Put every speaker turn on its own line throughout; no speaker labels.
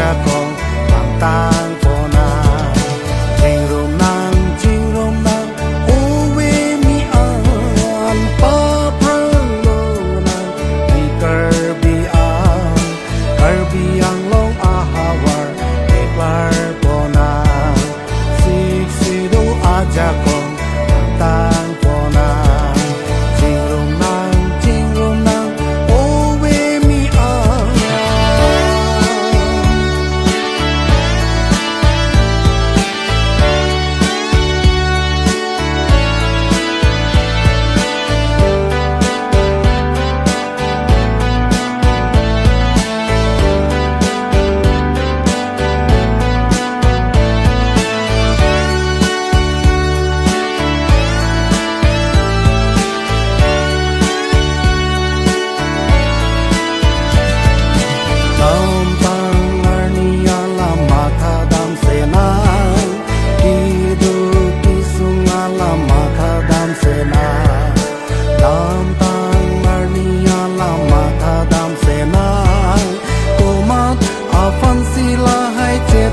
aja kong ang tang po na Ching rom nang uwi mi an pa prang lo nang di karbi ang long ahawar eklar po na Siksido aja kong ang tang po na Ching rom nang uwi mi an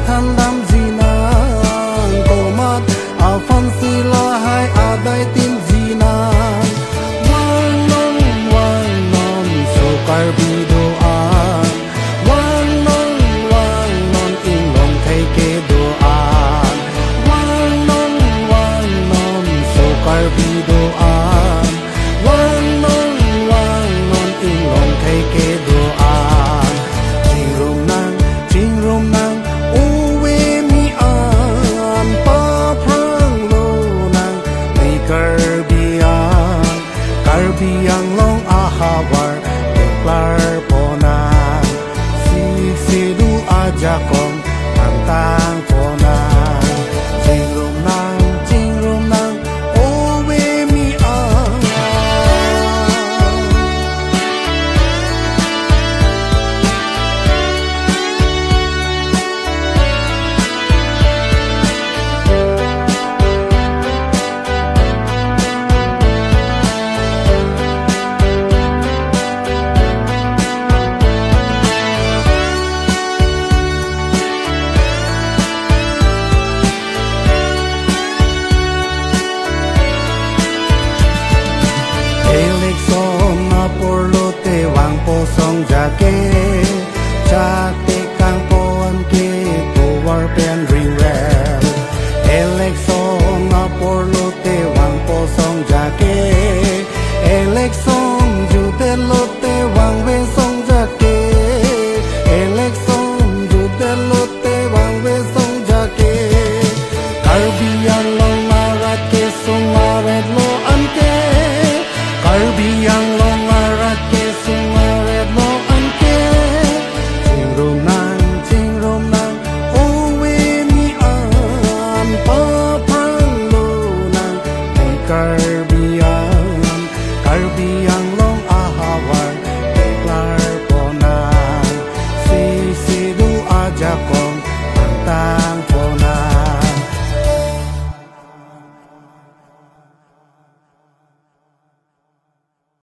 Than lam zina komat afan sila hai adai tin zina wang non so karbi doan wang non in long thai ke doan wang non so karbi doan wang non in long thai ke doan Ching rom nang Karbiang long ahawar eklar po na Siksido aja kong ang tang po